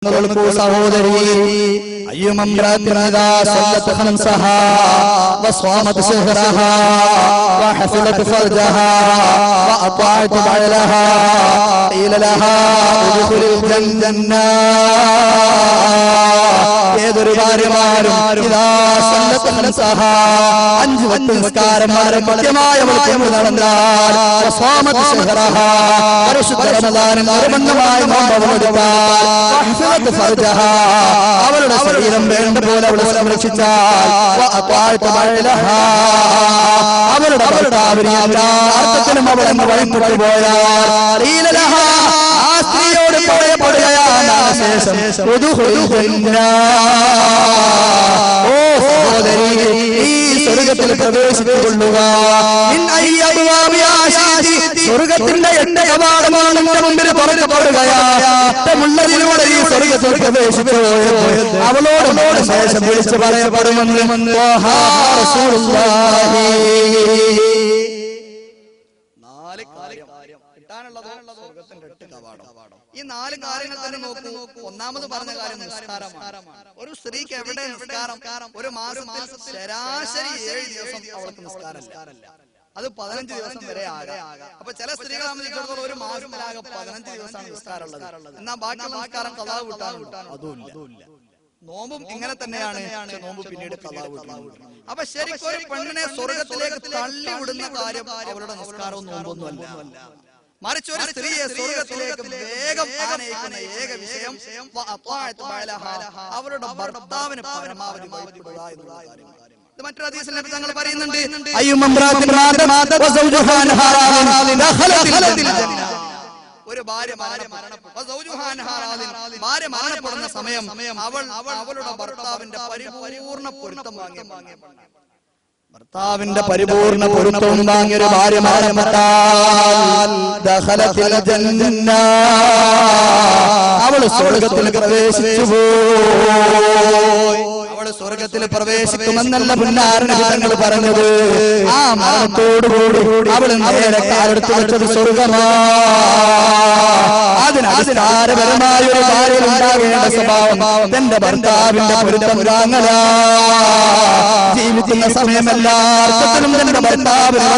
سهودري أيما امرأة إذا صلت خمسها وصامت شهرها وحفظت فرجها وأطاعت بعلها قيل لها ادخل الجنة ഏതൊരു ഭാര്യമാരും ഇതാ സല്ലത്ത് ഖംസഹ അഞ്ച് വക്ത് നിസ്കാരം വളരെ കൃത്യമായി നടന്നാൽ വസ്വാമത് ശഹറഹ പരിശുദ്ധ റമദാനിൽ നിർബന്ധമായി നോമ്പെടുത്താൽ വഹഫദത് ഫർജഹ അവളുടെ ശരീരം വേണ്ട പോലെ അവൾ സംരക്ഷിച്ചാൽ വഅതാഅത ബഅലഹ അവളുടെ ഭർത്താവിനെ എല്ലാ അർത്ഥത്തിലും അവൾ വഴിമുട്ടി പോയാൽ ഖീല ലഹ ആ സ്ത്രീയോട് പറയപ്പെടുകയാണ് ശേഷം ഓ സഹോദരി ഈ സ്വർഗ്ഗത്തിൽ പ്രവേശിച്ചുകൊള്ളുക സ്വർഗ്ഗത്തിന്റെ 8 കവാടമാണ് നമ്മുടെ മുമ്പിൽ തുറക്കപ്പെടുകയാണ് ഇഷ്ടമുള്ളതിലൂടെ ഈ സ്വർഗ്ഗത്തിൽ പ്രവേശിച്ചു അവളോട് ശേഷം വിളിച്ചു പറയപ്പെടുമെന്ന് ഈ 4 കാര്യങ്ങൾ തന്നെ നോക്കൂ. ഒന്നാമത് പറഞ്ഞ കാര്യം നിസ്കാരമാണ്. ഒരു സ്ത്രീക്ക് എവിടെ നിസ്കാരം? ഒരു മാസത്തിൽ ശരാശരി 7 ദിവസം അവൾക്ക് നിസ്കാരമില്ല. അത് 15 ദിവസം വരെ ആകാം. അപ്പൊ ചില സ്ത്രീകളെ സംബന്ധിച്ചിടത്തോളം ഒരു മാസത്തിലാകെ 15 ദിവസമാണ് നിസ്കാരമുള്ളത്. എന്നാൽ ബാക്കിയുള്ള നിസ്കാരം ഖളാ വിട്ടാനും അതുമില്ല. നോമ്പും ഇങ്ങനെ തന്നെയാണ്. നോമ്പ് പിന്നീട് ഖളാ വിട്ടാനും. അപ്പൊ ശരിക്കും ഒരു പെണ്ണിനെ സ്വർഗ്ഗത്തിലേക്ക് തള്ളിവിടുന്ന കാര്യം അവളുടെ നിസ്കാരവും നോമ്പൊന്നുമല്ല. മറിച്ച് ഒരു സ്ത്രീയെ സ്വർഗ്ഗത്തിലേക്ക് വേഗം ആനയിക്കുന്ന ഏക വിഷയം അവരുടെ ഭർത്താവിന് പരമാവധി ഭയപ്പെടുക എന്നുള്ള കാര്യമാണ്. ഇത് മറ്റൊരു ഹദീസിൽ നബി തങ്ങൾ പറയുന്നുണ്ട്, ഒരു ഭാര്യ മരണപ്പെടുന്ന സമയം അവളുടെ ഭർത്താവിന്റെ പരിപൂർണ പൊരുത്തം വാങ്ങിയ ഭർത്താവിന്റെ പരിപൂർണ പൊരുത്തവും വാങ്ങിയൊരു ഭാര്യ മരണപ്പെട്ടാൽ ദഖലത്തിൽ ജന്ന അവൾ സ്വർഗ്ഗത്തിൽ പ്രവേശിച്ചു പോയി. അവള് സ്വർഗ്ഗത്തിൽ പ്രവേശിക്കുമെന്നല്ല പുന്നാരനബി തങ്ങൾ പറഞ്ഞത്. ആ മരണത്തോടുകൂടി അവൾ നേരെ കാലെടുത്ത് വെച്ചത് സ്വർഗ്ഗമാണ്. അതിനടിസ്ഥാനപരമായ ഒരു ഭാര്യ ഉണ്ടാകേണ്ട സ്വഭാവം തന്റെ ഭർത്താവിന്റെ പൊരുത്തം വാങ്ങല. ജീവിക്കുന്ന സമയമെല്ലാ അർത്ഥത്തിലും തന്റെ ഭർത്താവിന്